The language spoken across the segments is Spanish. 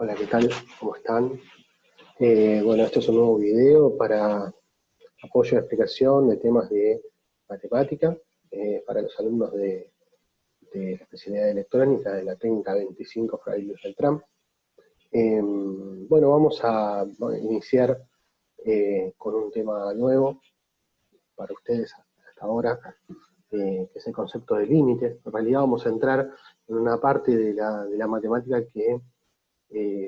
Hola, ¿qué tal? ¿Cómo están? Bueno, este es un nuevo video para apoyo y explicación de temas de matemática para los alumnos de la especialidad de electrónica de la técnica 25 Fray Luis Beltrán. Bueno, vamos a iniciar con un tema nuevo para ustedes hasta ahora, que es el concepto de límite. En realidad vamos a entrar en una parte de la matemática que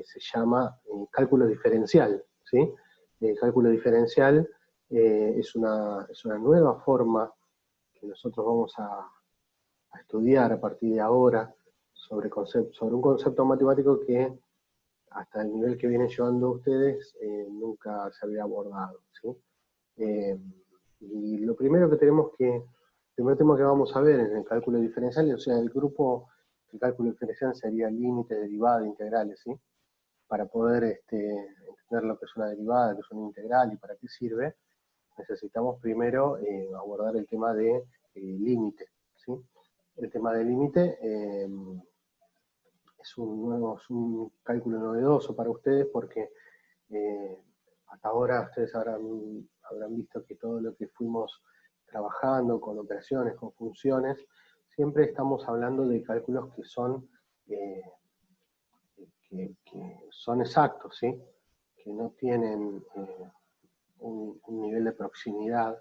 se llama cálculo diferencial, ¿sí? El cálculo diferencial es una nueva forma que nosotros vamos a estudiar a partir de ahora sobre un concepto matemático que hasta el nivel que vienen llevando ustedes nunca se había abordado, ¿sí? Y lo primero que el primer tema que vamos a ver en el cálculo diferencial, o sea, el cálculo diferencial sería límite, derivada, integrales, ¿sí? Para poder entender lo que es una derivada, que es una integral y para qué sirve, necesitamos primero abordar el tema de límite, ¿sí? El tema de límite es un cálculo novedoso para ustedes porque hasta ahora ustedes habrán visto que todo lo que fuimos trabajando con operaciones, con funciones, siempre estamos hablando de cálculos que son exactos, ¿sí? Que no tienen un nivel de proximidad,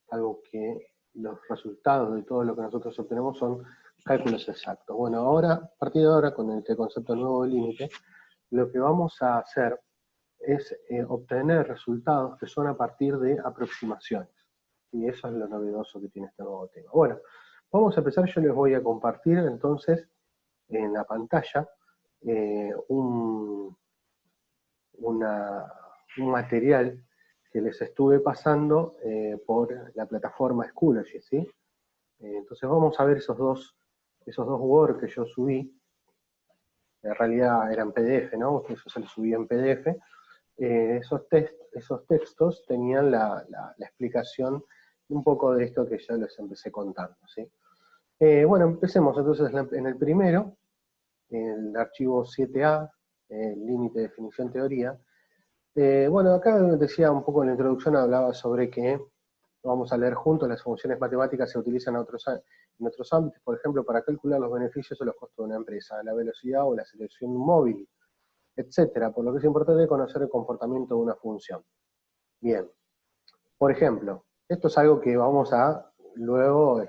algo que los resultados de todo lo que nosotros obtenemos son cálculos exactos. Bueno, ahora, a partir de ahora, con este concepto nuevo de límite, lo que vamos a hacer es obtener resultados que son a partir de aproximaciones. Y eso es lo novedoso que tiene este nuevo tema. Bueno, vamos a empezar. Yo les voy a compartir entonces en la pantalla un material que les estuve pasando por la plataforma Schoology, ¿sí? Entonces vamos a ver esos dos Word que yo subí. En realidad eran PDF, ¿no? Eso se los subí en PDF. Esos textos tenían la explicación un poco de esto que ya les empecé contando, ¿sí? Bueno, empecemos entonces en el primero, el archivo 7A, límite, definición, teoría. Bueno, acá decía un poco en la introducción, hablaba sobre que, vamos a leer juntos, las funciones matemáticas se utilizan en otros ámbitos, por ejemplo, para calcular los beneficios o los costos de una empresa, la velocidad o la selección de un móvil, etcétera, por lo que es importante conocer el comportamiento de una función. Bien, por ejemplo, esto es algo que vamos a luego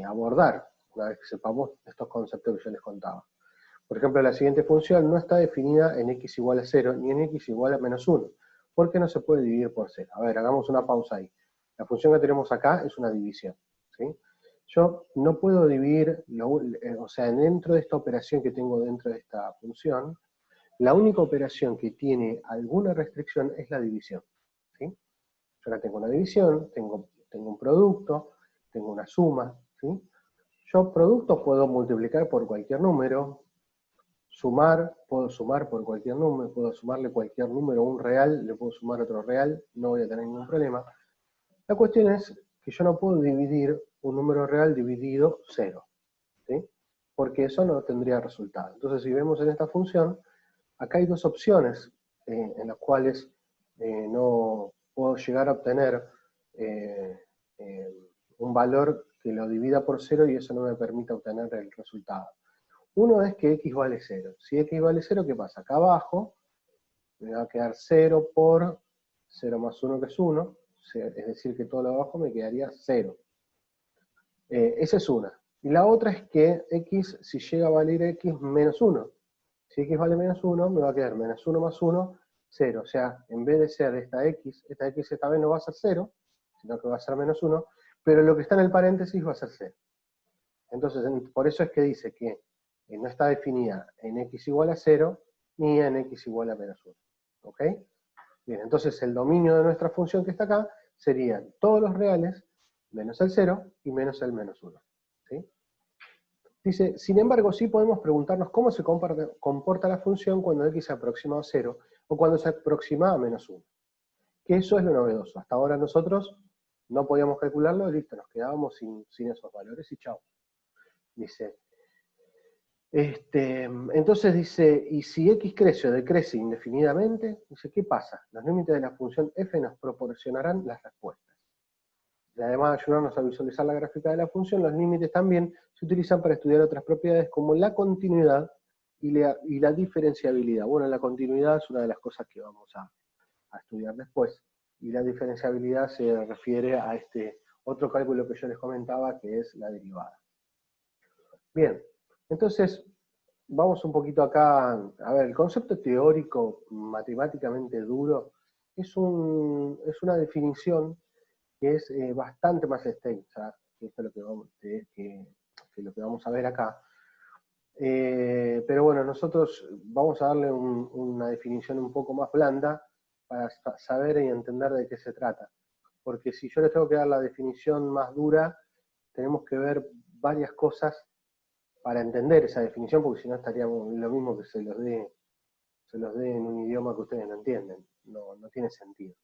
abordar, una vez que sepamos estos conceptos que yo les contaba. Por ejemplo, la siguiente función no está definida en x igual a 0 ni en x igual a menos 1, porque no se puede dividir por 0. A ver, hagamos una pausa ahí. La función que tenemos acá es una división, ¿sí? Yo no puedo dividir, o sea, dentro de esta operación que tengo dentro de esta función, la única operación que tiene alguna restricción es la división, ¿sí? Yo ahora tengo una división, tengo un producto, tengo una suma, ¿sí? Yo producto puedo multiplicar por cualquier número, puedo sumar por cualquier número, puedo sumarle cualquier número, un real, le puedo sumar otro real, no voy a tener ningún problema. La cuestión es que yo no puedo dividir un número real dividido 0, ¿sí? Porque eso no tendría resultado. Entonces, si vemos en esta función, acá hay dos opciones en las cuales no puedo llegar a obtener eh, eh, un valor que lo divida por 0 y eso no me permite obtener el resultado. Uno es que x vale 0. Si x vale 0, ¿qué pasa? Acá abajo me va a quedar 0 por 0 más 1 que es 1, es decir que todo lo de abajo me quedaría 0. Esa es una. Y la otra es que x, si llega a valer x menos 1, si x vale menos 1, me va a quedar menos 1 más 1, 0. O sea, en vez de ser esta x esta vez no va a ser 0, sino que va a ser menos 1, pero lo que está en el paréntesis va a ser 0. Entonces, por eso es que dice que no está definida en x igual a 0, ni en x igual a menos 1. ¿Ok? Bien, entonces el dominio de nuestra función que está acá serían todos los reales, menos el 0 y menos el menos 1. ¿Sí? Dice, sin embargo, sí podemos preguntarnos cómo se comporta la función cuando x se aproxima a 0 o cuando se aproxima a menos 1. Que eso es lo novedoso. Hasta ahora nosotros no podíamos calcularlo y listo, nos quedábamos sin esos valores y chao. Dice, Entonces dice, y si x crece o decrece indefinidamente, dice, ¿qué pasa? Los límites de la función f nos proporcionarán las respuestas. Y además de ayudarnos a visualizar la gráfica de la función, los límites también se utilizan para estudiar otras propiedades como la continuidad y la diferenciabilidad. Bueno, la continuidad es una de las cosas que vamos a estudiar después, y la diferenciabilidad se refiere a este otro cálculo que yo les comentaba, que es la derivada. Bien, entonces vamos un poquito acá, a ver, el concepto teórico matemáticamente duro es una definición que es bastante más extensa, que esto es lo que lo que vamos a ver acá. Pero bueno, nosotros vamos a darle una definición un poco más blanda para saber y entender de qué se trata. Porque si yo les tengo que dar la definición más dura, tenemos que ver varias cosas para entender esa definición, porque si no estaríamos lo mismo que se los dé en un idioma que ustedes no entienden. No tiene sentido.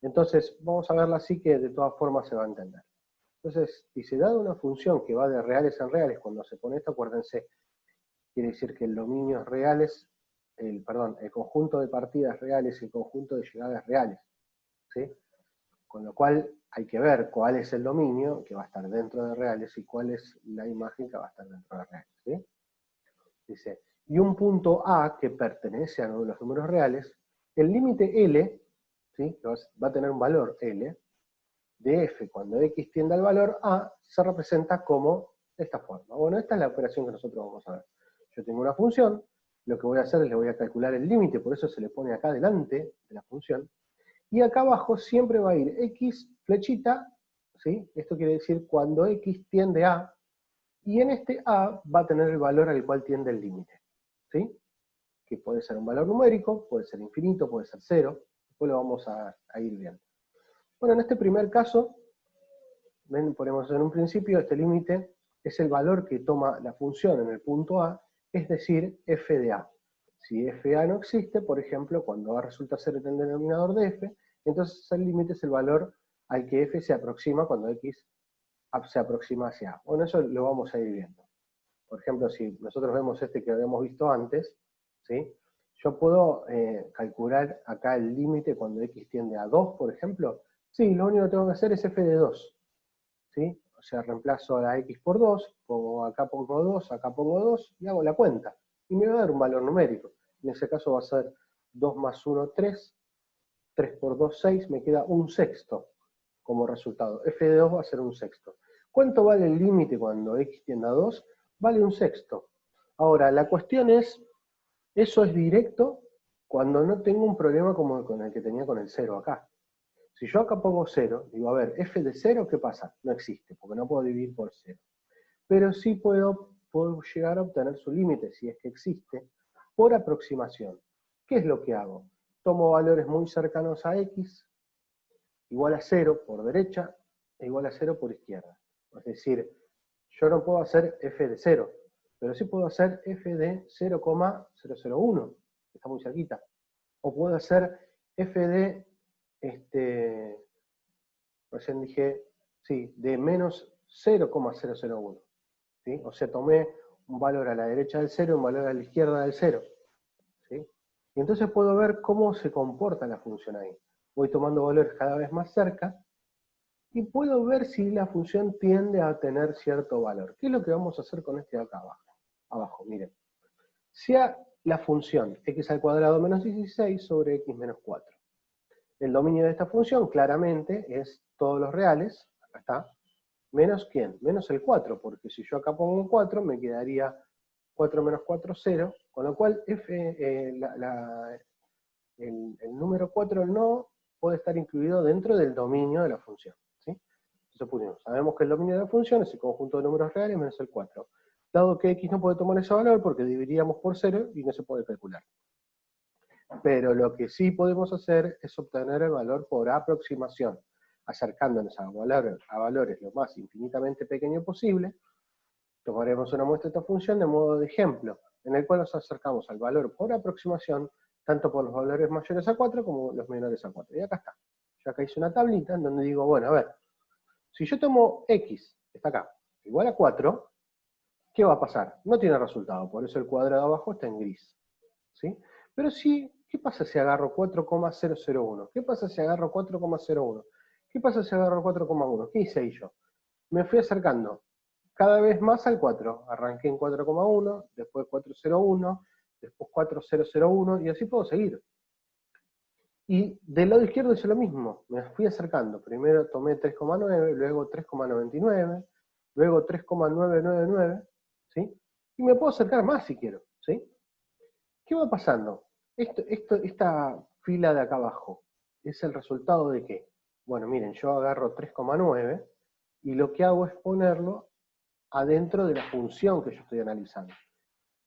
Entonces, vamos a verla así que de todas formas se va a entender. Entonces, si se da una función que va de reales en reales, cuando se pone esto, acuérdense, quiere decir que el dominio es reales, el conjunto de partidas reales y el conjunto de llegadas reales, ¿sí? Con lo cual hay que ver cuál es el dominio que va a estar dentro de reales y cuál es la imagen que va a estar dentro de reales, ¿sí? Dice, y un punto A que pertenece a los números reales, el límite L, ¿sí? Que va a tener un valor L, de f cuando x tiende al valor A, se representa como de esta forma. Bueno, esta es la operación que nosotros vamos a ver. Yo tengo una función, lo que voy a hacer es le voy a calcular el límite, por eso se le pone acá delante de la función, y acá abajo siempre va a ir x flechita, ¿sí? Esto quiere decir cuando x tiende a, y en este a va a tener el valor al cual tiende el límite, ¿sí? Que puede ser un valor numérico, puede ser infinito, puede ser cero, después lo vamos a ir viendo. Bueno, en este primer caso, ven, ponemos en un principio, este límite es el valor que toma la función en el punto A, es decir, f de A. Si f de A no existe, por ejemplo, cuando A resulta ser el denominador de f, entonces el límite es el valor al que f se aproxima cuando x se aproxima hacia A. Bueno, eso lo vamos a ir viendo. Por ejemplo, si nosotros vemos este que habíamos visto antes, ¿sí? Yo puedo calcular acá el límite cuando x tiende a 2, por ejemplo. Sí, lo único que tengo que hacer es f de 2. ¿Sí? O sea, reemplazo a la x por 2, acá pongo 2, acá pongo 2, y hago la cuenta. Y me va a dar un valor numérico. En ese caso va a ser 2 más 1, 3, 3 por 2, 6, me queda un sexto como resultado. F de 2 va a ser un sexto. ¿Cuánto vale el límite cuando x tiende a 2? Vale un sexto. Ahora, la cuestión es, ¿eso es directo cuando no tengo un problema como con el que tenía con el 0 acá? Si yo acá pongo 0, digo, a ver, f de 0, ¿qué pasa? No existe, porque no puedo dividir por 0. Pero sí puedo llegar a obtener su límite, si es que existe, por aproximación. ¿Qué es lo que hago? Tomo valores muy cercanos a x, igual a 0 por derecha, e igual a 0 por izquierda. Es decir, yo no puedo hacer f de 0, pero sí puedo hacer f de 0,001, que está muy cerquita. O puedo hacer f de recién dije, sí, de menos 0,001. ¿Sí? O sea, tomé un valor a la derecha del 0 y un valor a la izquierda del 0. ¿Sí? Y entonces puedo ver cómo se comporta la función ahí. Voy tomando valores cada vez más cerca y puedo ver si la función tiende a tener cierto valor. ¿Qué es lo que vamos a hacer con este de acá abajo? Abajo, miren. Sea la función x al cuadrado menos 16 sobre x menos 4. El dominio de esta función claramente es todos los reales, acá está, menos ¿quién? Menos el 4, porque si yo acá pongo un 4, me quedaría 4 menos 4, 0, con lo cual el número 4 no puede estar incluido dentro del dominio de la función, ¿sí? Entonces pusimos, sabemos que el dominio de la función es el conjunto de números reales menos el 4. Dado que x no puede tomar ese valor porque dividiríamos por 0 y no se puede calcular. Pero lo que sí podemos hacer es obtener el valor por aproximación, acercándonos a valores lo más infinitamente pequeño posible. Tomaremos una muestra de esta función de modo de ejemplo, en el cual nos acercamos al valor por aproximación, tanto por los valores mayores a 4 como los menores a 4. Y acá está. Yo acá hice una tablita en donde digo, bueno, a ver, si yo tomo x, que está acá, igual a 4, ¿qué va a pasar? No tiene resultado, por eso el cuadrado abajo está en gris, ¿sí? Pero sí, ¿qué pasa si agarro 4,001? ¿Qué pasa si agarro 4,01? ¿Qué pasa si agarro 4,1? ¿Qué hice ahí yo? Me fui acercando cada vez más al 4. Arranqué en 4,1, después 4,01, después 4,001, y así puedo seguir. Y del lado izquierdo hice lo mismo, me fui acercando. Primero tomé 3,9, luego 3,99, luego 3,999, ¿sí? Y me puedo acercar más si quiero, ¿sí? ¿Qué va pasando? Esta fila de acá abajo, ¿es el resultado de qué? Bueno, miren, yo agarro 3,9 y lo que hago es ponerlo adentro de la función que yo estoy analizando.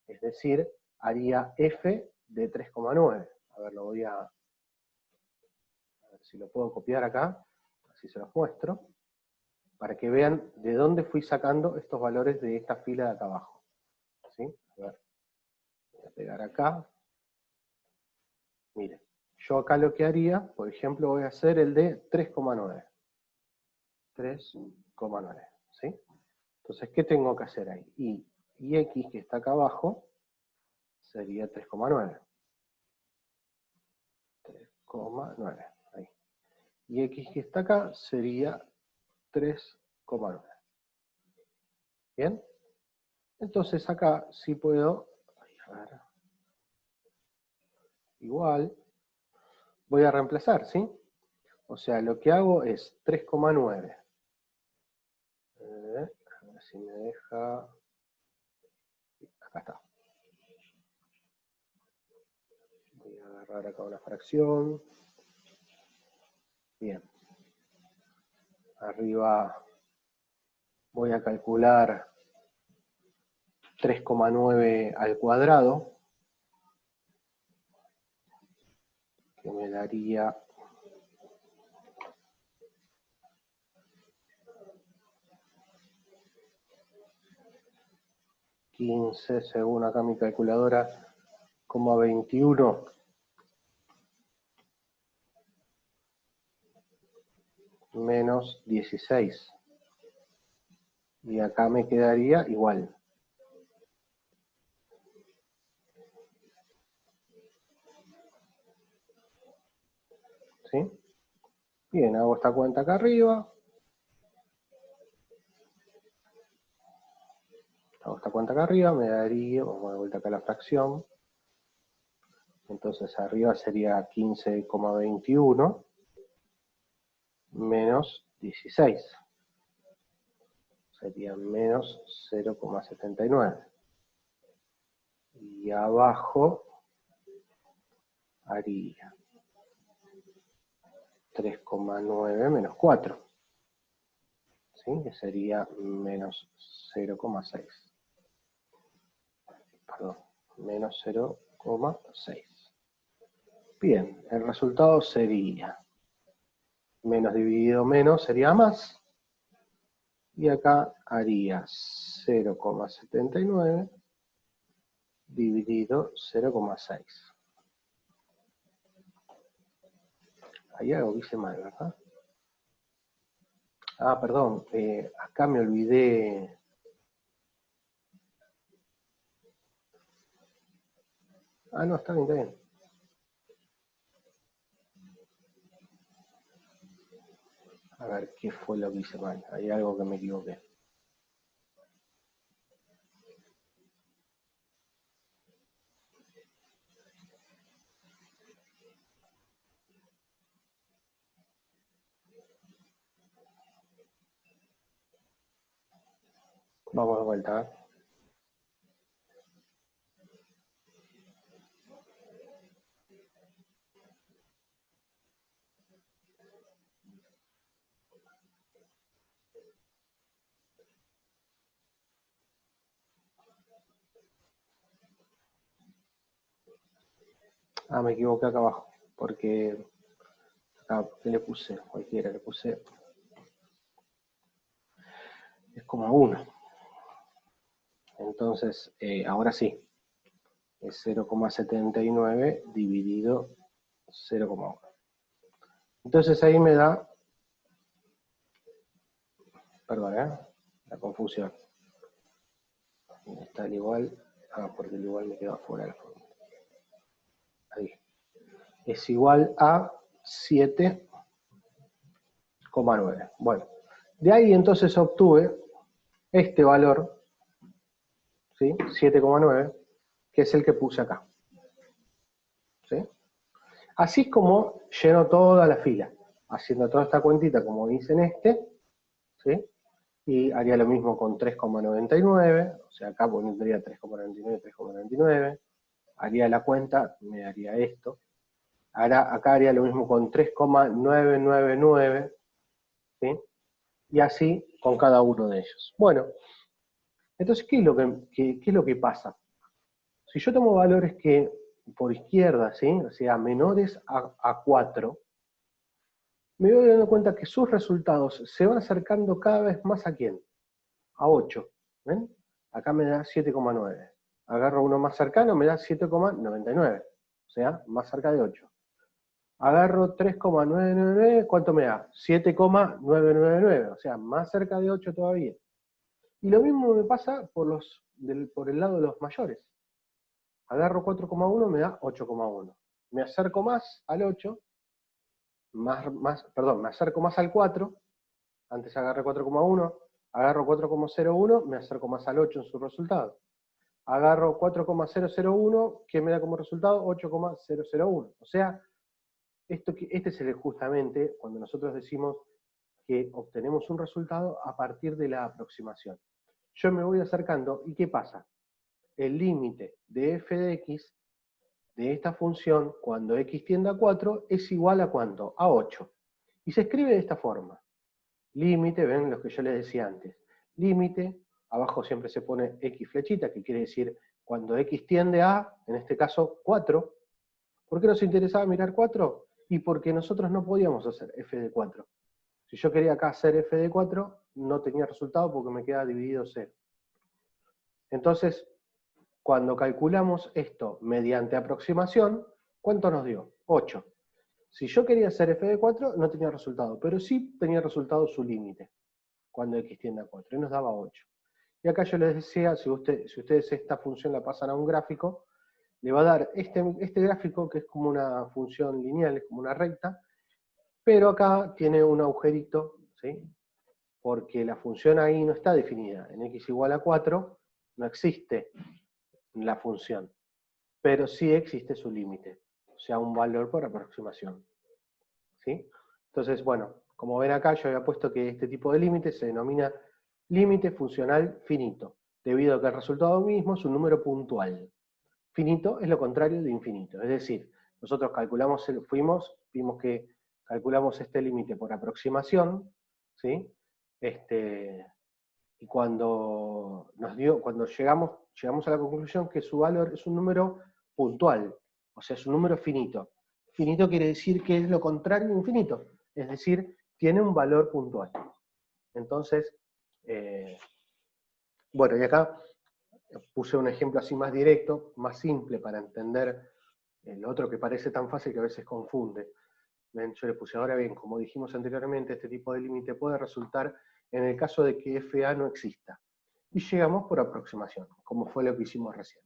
Es decir, haría f de 3,9. A ver, lo voy a ver si lo puedo copiar acá, así se los muestro, para que vean de dónde fui sacando estos valores de esta fila de acá abajo. ¿Sí? A ver, voy a pegar acá. Miren, yo acá lo que haría, por ejemplo, voy a hacer el de 3,9. 3,9, ¿sí? Entonces, ¿qué tengo que hacer ahí? Y x, que está acá abajo, sería 3,9. 3,9, ahí. Y x, que está acá, sería 3,9. ¿Bien? Entonces acá sí puedo, a ver, igual, voy a reemplazar, ¿sí? O sea, lo que hago es 3,9. A ver si me deja. Acá está. Voy a agarrar acá una fracción. Bien. Arriba voy a calcular 3,9 al cuadrado, que me daría 15, según acá mi calculadora, 21 menos 16. Y acá me quedaría igual. ¿Sí? Bien, hago esta cuenta acá arriba. Hago esta cuenta acá arriba, me daría, vamos a dar vuelta acá a la fracción. Entonces arriba sería 15,21 menos 16. Sería menos 0,79. Y abajo haría 3,9 menos 4. ¿Sí? Que sería menos 0,6. Perdón, menos 0,6. Bien, el resultado sería menos dividido menos sería más. Y acá haría 0,79 dividido 0,6. Hay algo que hice mal, ¿verdad? Ah, perdón, acá me olvidé. Ah, no, está bien, está bien. A ver, ¿qué fue lo que hice mal? Hay algo que me equivoqué. Vamos de vuelta, ¿eh? Ah, me equivoqué acá abajo, porque acá, ¿qué le puse? Cualquiera, le puse, es como 1. Entonces, ahora sí, es 0,79 dividido 0,1. Entonces ahí me da, perdón, la confusión. está el igual, porque el igual me quedó afuera de la fórmula. Ahí. Es igual a 7,9. Bueno, de ahí entonces obtuve este valor, ¿sí? 7,9, que es el que puse acá. ¿Sí? Así es como lleno toda la fila, haciendo toda esta cuentita como hice en este, ¿sí? Y haría lo mismo con 3,99, o sea, acá pondría 3,99, 3,99, haría la cuenta, me daría esto. Ahora acá haría lo mismo con 3,999, ¿sí? Y así con cada uno de ellos. Bueno, entonces, ¿qué es lo que pasa? Si yo tomo valores que por izquierda, ¿sí? O sea, menores a 4, me voy dando cuenta que sus resultados se van acercando cada vez más ¿a quién? A 8. ¿Ven? Acá me da 7,9. Agarro uno más cercano, me da 7,99. O sea, más cerca de 8. Agarro 3,999, ¿cuánto me da? 7,999. O sea, más cerca de 8 todavía. Y lo mismo me pasa por el lado de los mayores. Agarro 4,1, me da 8,1. Me acerco más al 8, me acerco más al 4, antes agarré 4,1, agarro 4,01, me acerco más al 8 en su resultado. Agarro 4,001, que me da como resultado 8,001. O sea, este es justamente cuando nosotros decimos que obtenemos un resultado a partir de la aproximación. Yo me voy acercando, ¿y qué pasa? El límite de f de x de esta función, cuando x tiende a 4, es igual a ¿cuánto? A 8. Y se escribe de esta forma. Límite, ven lo que yo les decía antes. Límite, abajo siempre se pone x flechita, que quiere decir cuando x tiende a, en este caso, 4. ¿Por qué nos interesaba mirar 4? Y porque nosotros no podíamos hacer f de 4. Si yo quería acá hacer f de 4, no tenía resultado porque me queda dividido 0. Entonces, cuando calculamos esto mediante aproximación, ¿cuánto nos dio? 8. Si yo quería hacer f de 4, no tenía resultado, pero sí tenía resultado su límite, cuando x tiende a 4, y nos daba 8. Y acá yo les decía, si ustedes esta función la pasan a un gráfico, le va a dar este gráfico, que es como una función lineal, es como una recta, pero acá tiene un agujerito, ¿sí? Porque la función ahí no está definida. En x igual a 4 no existe la función, pero sí existe su límite, o sea, un valor por aproximación. ¿Sí? Entonces, bueno, como ven acá, yo había puesto que este tipo de límite se denomina límite funcional finito, debido a que el resultado mismo es un número puntual. Finito es lo contrario de infinito, es decir, nosotros calculamos, vimos que calculamos este límite por aproximación, ¿sí? Y cuando llegamos a la conclusión que su valor es un número puntual, o sea, es un número finito. Finito quiere decir que es lo contrario de infinito, es decir, tiene un valor puntual. Entonces, bueno, y acá puse un ejemplo así más directo, más simple para entender el otro que parece tan fácil que a veces confunde. ¿Ven? Yo le puse, ahora bien, como dijimos anteriormente, este tipo de límite puede resultar en el caso de que FA no exista. Y llegamos por aproximación, como fue lo que hicimos recién.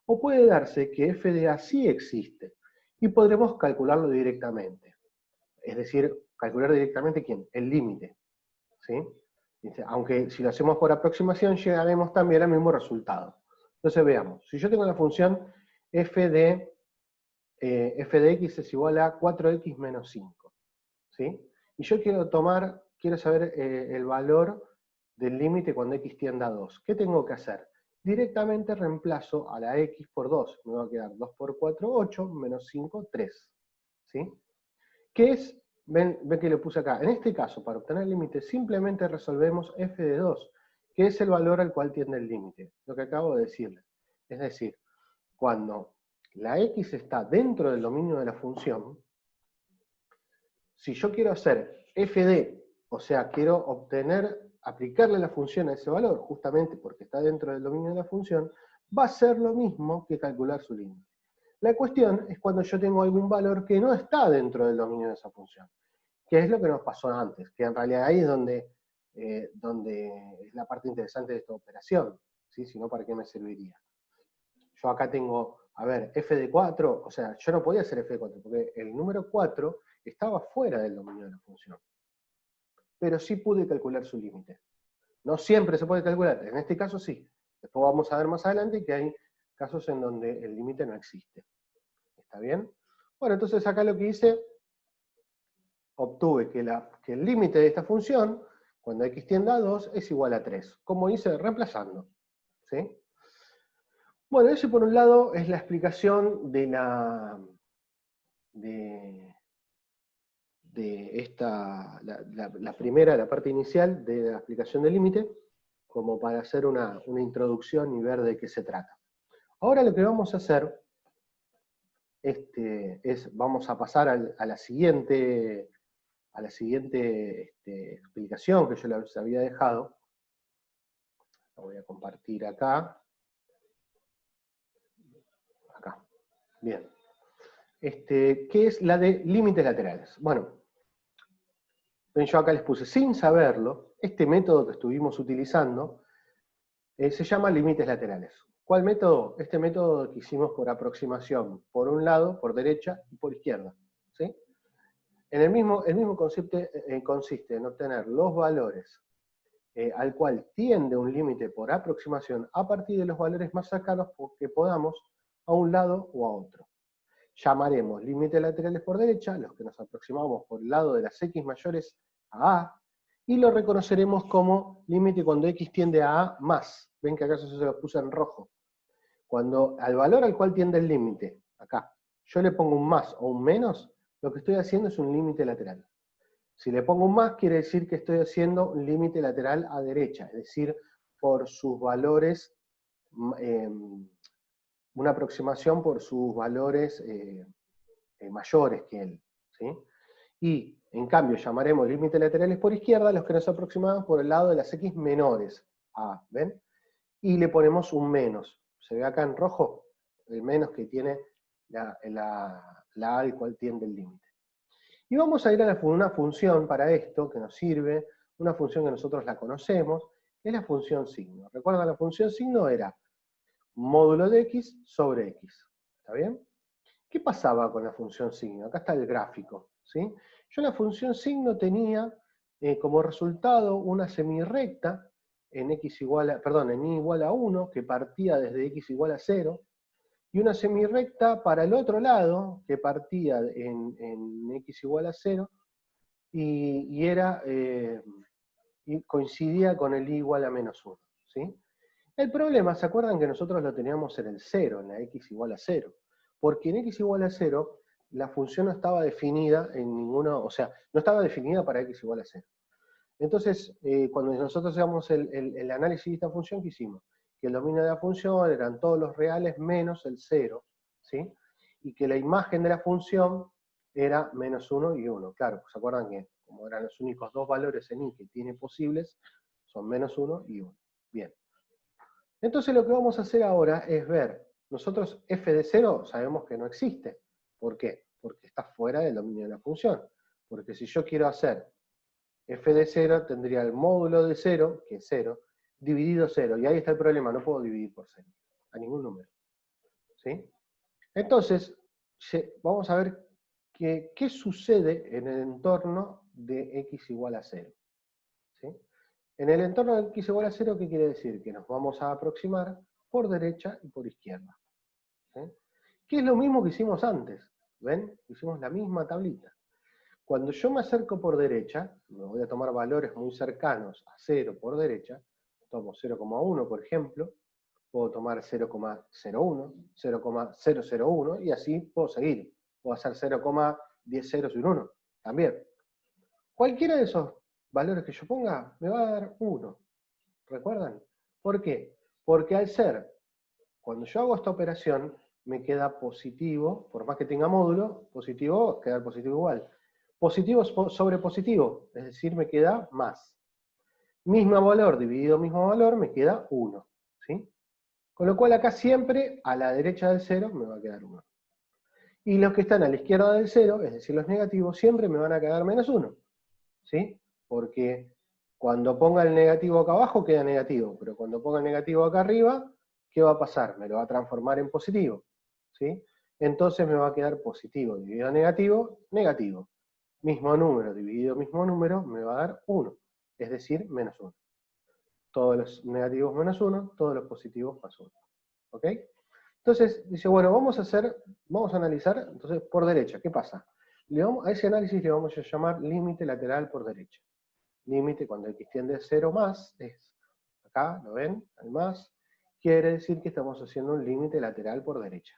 O puede darse que f de a sí existe, y podremos calcularlo directamente. Es decir, calcular directamente ¿quién? El límite. ¿Sí? Aunque si lo hacemos por aproximación, llegaremos también al mismo resultado. Entonces veamos, si yo tengo la función f de x es igual a 4x menos 5. ¿Sí? Y yo quiero saber el valor del límite cuando x tiende a 2. ¿Qué tengo que hacer? Directamente reemplazo a la x por 2. Me va a quedar 2 por 4, 8, menos 5, 3. ¿Sí? ¿Qué es? Ven que lo puse acá. En este caso, para obtener el límite, simplemente resolvemos f de 2, que es el valor al cual tiende el límite. Lo que acabo de decirles. Es decir, cuando la x está dentro del dominio de la función, si yo quiero hacer f de, o sea, quiero aplicarle la función a ese valor, justamente porque está dentro del dominio de la función, va a ser lo mismo que calcular su límite. La cuestión es cuando yo tengo algún valor que no está dentro del dominio de esa función, que es lo que nos pasó antes, que en realidad ahí es donde es la parte interesante de esta operación. ¿sí? Si no, ¿para qué me serviría? Yo acá tengo, a ver, f de 4, o sea, yo no podía hacer f de 4, porque el número 4 estaba fuera del dominio de la función. Pero sí pude calcular su límite. No siempre se puede calcular, en este caso sí. Después vamos a ver más adelante que hay casos en donde el límite no existe. ¿Está bien? Bueno, entonces acá lo que hice, obtuve que el límite de esta función, cuando x tiende a 2, es igual a 3. ¿Cómo hice? Reemplazando. ¿Sí? Bueno, eso por un lado es la explicación de la primera, la parte inicial de la explicación del límite, como para hacer una introducción y ver de qué se trata. Ahora lo que vamos a hacer vamos a pasar a la siguiente explicación que yo les había dejado. La voy a compartir acá. Acá. Bien. ¿Qué es la de límites laterales? Bueno, yo acá les puse, sin saberlo, este método que estuvimos utilizando se llama límites laterales. ¿Cuál método? Este método que hicimos por aproximación, por un lado, por derecha y por izquierda. ¿Sí? El mismo concepto consiste en obtener los valores al cual tiende un límite por aproximación a partir de los valores más cercanos que podamos a un lado o a otro. Llamaremos límites laterales por derecha, los que nos aproximamos por el lado de las x mayores a y lo reconoceremos como límite cuando x tiende a a más. Ven que acá se los puse en rojo. Cuando al valor al cual tiende el límite, acá, yo le pongo un más o un menos, lo que estoy haciendo es un límite lateral. Si le pongo un más, quiere decir que estoy haciendo un límite lateral a derecha, es decir, por sus valores, una aproximación por sus valores mayores que él. ¿Sí? Y, en cambio, llamaremos límites laterales por izquierda los que nos aproximamos por el lado de las x menores a, ¿ven? Y le ponemos un menos. ¿Se ve acá en rojo? El menos que tiene la a al cual tiende el límite. Y vamos a ir a una función para esto, que nos sirve, una función que nosotros la conocemos, que es la función signo. ¿Recuerdan? La función signo era módulo de x sobre x. ¿Está bien? ¿Qué pasaba con la función signo? Acá está el gráfico. ¿Sí? Yo la función signo tenía como resultado una semirrecta en y igual a 1, que partía desde x igual a 0, y una semirrecta para el otro lado, que partía en x igual a 0, y coincidía con el y igual a menos 1. ¿Sí? El problema, ¿se acuerdan que nosotros lo teníamos en el 0, en la x igual a 0? Porque en x igual a 0, la función no estaba definida en ninguna, o sea, no estaba definida para x igual a 0. Entonces, cuando nosotros hacíamos el análisis de esta función, ¿qué hicimos? Que el dominio de la función eran todos los reales menos el 0, ¿sí? Y que la imagen de la función era menos 1 y 1. Claro, pues se acuerdan que como eran los únicos dos valores en y que tiene posibles, son menos 1 y 1. Bien. Entonces lo que vamos a hacer ahora es ver, nosotros f de 0 sabemos que no existe. ¿Por qué? Porque está fuera del dominio de la función. Porque si yo quiero hacer f de 0, tendría el módulo de 0, que es 0, dividido 0. Y ahí está el problema, no puedo dividir por 0, a ningún número. ¿Sí? Entonces, vamos a ver qué sucede en el entorno de x igual a 0. ¿Sí? En el entorno de x igual a 0, ¿qué quiere decir? Que nos vamos a aproximar por derecha y por izquierda. ¿Sí? Que es lo mismo que hicimos antes. ¿Ven? Hicimos la misma tablita. Cuando yo me acerco por derecha, me voy a tomar valores muy cercanos a 0 por derecha, tomo 0,1 por ejemplo, puedo tomar 0,01, 0,001 y así puedo seguir. Puedo hacer 0,1001 también. Cualquiera de esos valores que yo ponga me va a dar 1. ¿Recuerdan? ¿Por qué? Porque al ser, cuando yo hago esta operación, me queda positivo, por más que tenga módulo, positivo, queda positivo igual. Positivo sobre positivo, es decir, me queda más. Mismo valor dividido mismo valor, me queda 1. ¿Sí? Con lo cual acá siempre, a la derecha del 0, me va a quedar 1. Y los que están a la izquierda del 0, es decir, los negativos, siempre me van a quedar menos 1. ¿Sí? Porque Cuando ponga el negativo acá abajo queda negativo, pero cuando ponga el negativo acá arriba, ¿qué va a pasar? Me lo va a transformar en positivo, ¿sí? Entonces me va a quedar positivo dividido negativo, negativo. Mismo número dividido mismo número me va a dar 1, es decir, menos 1. Todos los negativos menos 1, todos los positivos más 1. ¿Ok? Entonces, dice, bueno, vamos a analizar, entonces, por derecha, ¿qué pasa? A ese análisis le vamos a llamar límite lateral por derecha. Límite, cuando x tiende a 0 más, es, acá, ¿lo ven? Al más, quiere decir que estamos haciendo un límite lateral por derecha.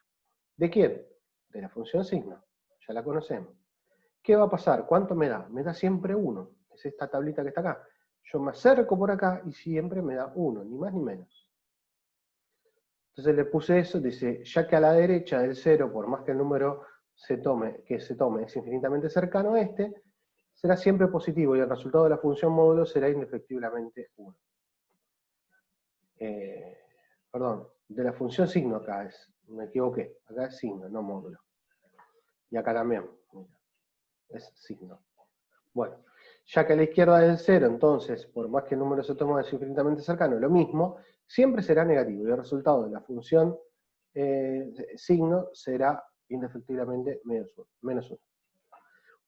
¿De quién? De la función signo, ya la conocemos. ¿Qué va a pasar? ¿Cuánto me da? Me da siempre 1, es esta tablita que está acá. Yo me acerco por acá y siempre me da 1, ni más ni menos. Entonces le puse eso, dice, ya que a la derecha del 0, por más que el número se tome es infinitamente cercano a este, será siempre positivo y el resultado de la función módulo será indefectiblemente 1. Perdón, de la función signo acá es, me equivoqué, acá es signo, no módulo. Y acá también, mira, es signo. Bueno, ya que a la izquierda del 0, entonces, por más que el número se tome es infinitamente cercano, lo mismo, siempre será negativo y el resultado de la función signo será indefectiblemente menos 1.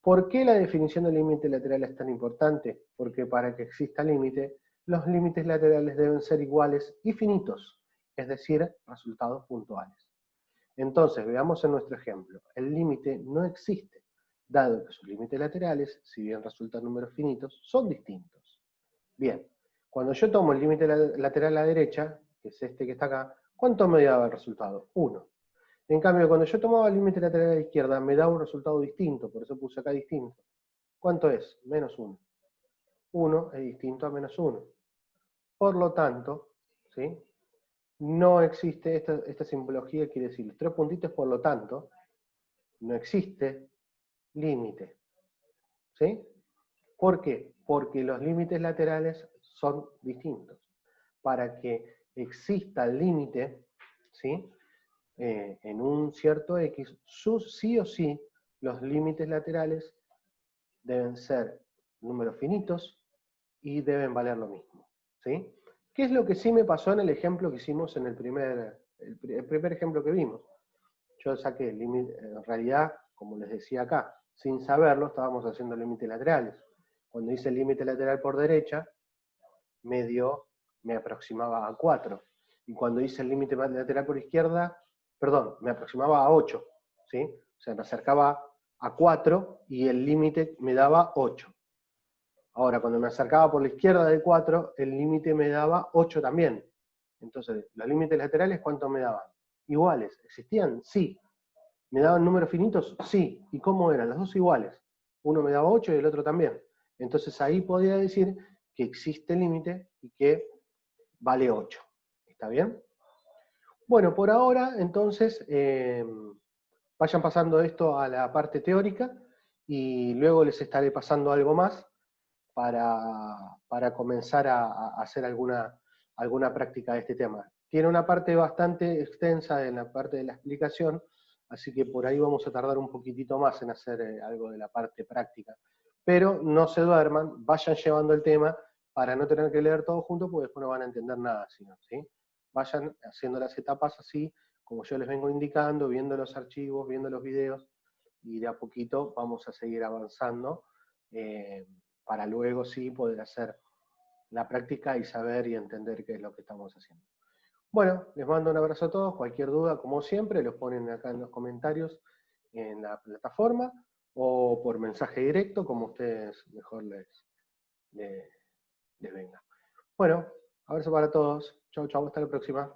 ¿Por qué la definición del límite lateral es tan importante? Porque para que exista límite, los límites laterales deben ser iguales y finitos, es decir, resultados puntuales. Entonces, veamos en nuestro ejemplo, el límite no existe, dado que sus límites laterales, si bien resultan números finitos, son distintos. Bien, cuando yo tomo el límite lateral a la derecha, que es este que está acá, ¿cuánto me daba el resultado? 1. En cambio, cuando yo tomaba el límite lateral a la izquierda, me daba un resultado distinto, por eso puse acá distinto. ¿Cuánto es? Menos 1. 1 es distinto a menos 1. Por lo tanto, ¿sí? No existe, esta simbología quiere decir los tres puntitos, por lo tanto, no existe límite. ¿Sí? ¿Por qué? Porque los límites laterales son distintos. Para que exista el límite, ¿sí? En un cierto X, sí o sí, los límites laterales deben ser números finitos y deben valer lo mismo. ¿Sí? ¿Qué es lo que sí me pasó en el ejemplo que hicimos en el primer ejemplo que vimos? Yo saqué el límite, en realidad, como les decía acá, sin saberlo, estábamos haciendo límites laterales. Cuando hice el límite lateral por derecha, me aproximaba a 4. Y cuando hice el límite lateral por izquierda, perdón, me aproximaba a 8. ¿Sí? O sea, me acercaba a 4 y el límite me daba 8. Ahora, cuando me acercaba por la izquierda de 4, el límite me daba 8 también. Entonces, los límites laterales, ¿cuánto me daban? Iguales. ¿Existían? Sí. ¿Me daban números finitos? Sí. ¿Y cómo eran? Los dos iguales. Uno me daba 8 y el otro también. Entonces ahí podía decir que existe límite y que vale 8. ¿Está bien? Bueno, por ahora, entonces, vayan pasando esto a la parte teórica y luego les estaré pasando algo más para comenzar a hacer alguna práctica de este tema. Tiene una parte bastante extensa en la parte de la explicación, así que por ahí vamos a tardar un poquitito más en hacer algo de la parte práctica. Pero no se duerman, vayan llevando el tema para no tener que leer todo junto, porque después no van a entender nada, sino, ¿sí? Vayan haciendo las etapas así, como yo les vengo indicando, viendo los archivos, viendo los videos, y de a poquito vamos a seguir avanzando para luego sí poder hacer la práctica y saber y entender qué es lo que estamos haciendo. Bueno, les mando un abrazo a todos, cualquier duda, como siempre, los ponen acá en los comentarios en la plataforma, o por mensaje directo, como ustedes mejor les venga. Bueno, abrazo para todos, chau chau, hasta la próxima.